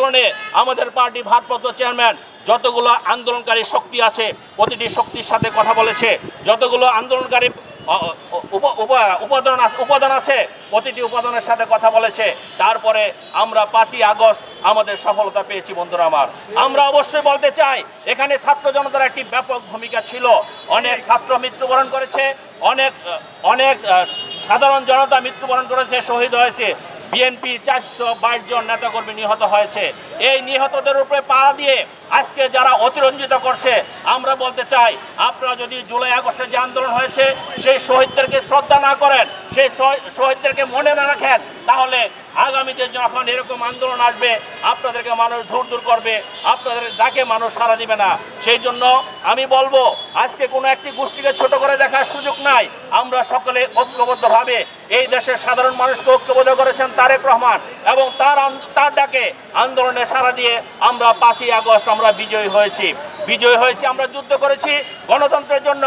আন্দোলনে আমাদের পার্টি ভারপ্রাপ্ত চেয়ারম্যান যতগুলো আন্দোলনকারী শক্তি আছে প্রতিটি শক্তির সাথে কথা বলেছে, যতগুলো আন্দোলনকারী উপাদান আছে প্রতিটি উপাদানের সাথে কথা বলেছে। তারপরে আমরা 5ই আগস্ট আমাদের সফলতা পেয়েছি। বন্ধুরা আমার, আমরা অবশ্যই বলতে চাই এখানে ছাত্র জনতার একটি ব্যাপক ভূমিকা ছিল। অনেক ছাত্র মৃত্যুবরণ করেছে, অনেক সাধারণ জনতা মৃত্যুবরণ করেছে, শহীদ হয়েছে। বিএনপি 422 জন নেতাকর্মী নিহত হয়েছে। এই নিহতদের উপরে পাড়া দিয়ে আজকে যারা অতিরঞ্জিত করছে, আমরা বলতে চাই আপনারা যদি জুলাই আগস্টে যে আন্দোলন হয়েছে সেই শহীদদেরকে শ্রদ্ধা না করেন, সেই শহীদদেরকে মনে না রাখেন, তাহলে আগামীতে যখন এরকম আন্দোলন আসবে আপনাদেরকে মানুষ দূর করবে, আপনাদের ডাকে মানুষ সাড়া দিবে না। সেই জন্য আমি বলবো আজকে কোনো একটি গোষ্ঠীকে ছোট করে দেখার সুযোগ নাই। আমরা সকলে ঐক্যবদ্ধভাবে এই দেশের সাধারণ মানুষকে ঐক্যবদ্ধ করেছেন তারেক রহমান, এবং তার ডাকে আন্দোলনে সাড়া দিয়ে আমরা 5ই আগস্ট আমরা বিজয়ী হয়েছি। আমরা যুদ্ধ করেছি গণতন্ত্রের জন্য,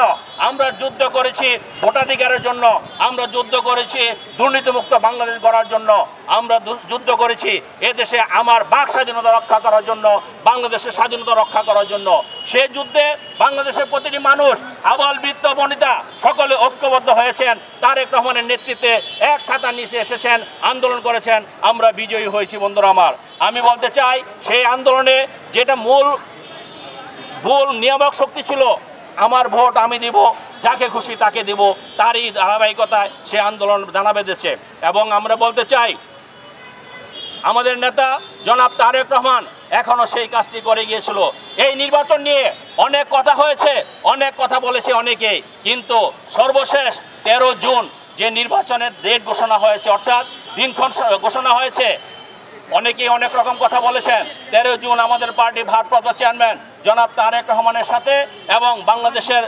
আমরা যুদ্ধ করেছি ভোটাধিকারের জন্য, আমরা যুদ্ধ করেছি দুর্নীতিমুক্ত বাংলাদেশ গড়ার জন্য, আমরা যুদ্ধ করেছি এদেশে আমার বাক স্বাধীনতা রক্ষা করার জন্য, বাংলাদেশের স্বাধীনতা রক্ষা করার জন্য। সেই যুদ্ধে বাংলাদেশের প্রতিটি মানুষ আবাল বৃদ্ধ বনিতা সকলে ঐক্যবদ্ধ হয়েছেন, তারেক রহমানের নেতৃত্বে এক ছাতার নিচে এসেছেন, আন্দোলন করেছেন, আমরা বিজয়ী হয়েছি। বন্ধুরা আমার, আমি বলতে চাই সেই আন্দোলনে যেটা মূল নিয়ামক শক্তি ছিল, আমার ভোট আমি দিব, যাকে খুশি তাকে দিব, তারই ধারাবাহিকতায় সে আন্দোলন দানা বেঁধেছে। এবং আমরা বলতে চাই আমাদের নেতা জনাব তারেক রহমান এখনো সেই কাজটি করে গিয়েছিল। এই নির্বাচন নিয়ে অনেক কথা হয়েছে, অনেক কথা বলেছে অনেকেই, কিন্তু সর্বশেষ 13 জুন যে নির্বাচনের ডেট ঘোষণা হয়েছে, অর্থাৎ দিনক্ষণ ঘোষণা হয়েছে, অনেকেই অনেক রকম কথা বলেছেন। 13 জুন আমাদের পার্টি ভারপ্রাপ্ত চেয়ারম্যান জনাব তারেক রহমানের সাথে এবং বাংলাদেশের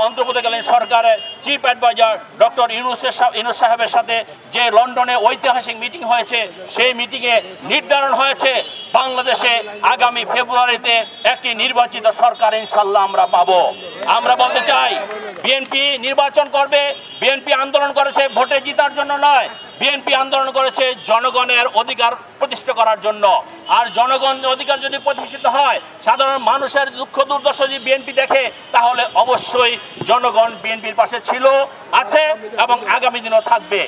অন্তর্বর্তীকালীন সরকারের চিফ অ্যাডভাইজার ডক্টর ইউনূস সাহেবের সাথে যে লন্ডনে ঐতিহাসিক মিটিং হয়েছে, সেই মিটিংয়ে নির্ধারণ হয়েছে বাংলাদেশে আগামী ফেব্রুয়ারিতে একটি নির্বাচিত সরকার ইনশাল্লাহ আমরা পাবো। আমরা বলতে চাই বিএনপি নির্বাচন করবে, বিএনপি আন্দোলন করেছে ভোটে জেতার জন্য নয়, বিএনপি আন্দোলন করেছে জনগণের অধিকার প্রতিষ্ঠা করার জন্য। আর জনগণের অধিকার যদি প্রতিষ্ঠিত হয়, সাধারণ মানুষের দুঃখ দুর্দশা যদি বিএনপি দেখে, তাহলে অবশ্যই জনগণ বিএনপির পাশে ছিল, আছে এবং আগামী দিনও থাকবে।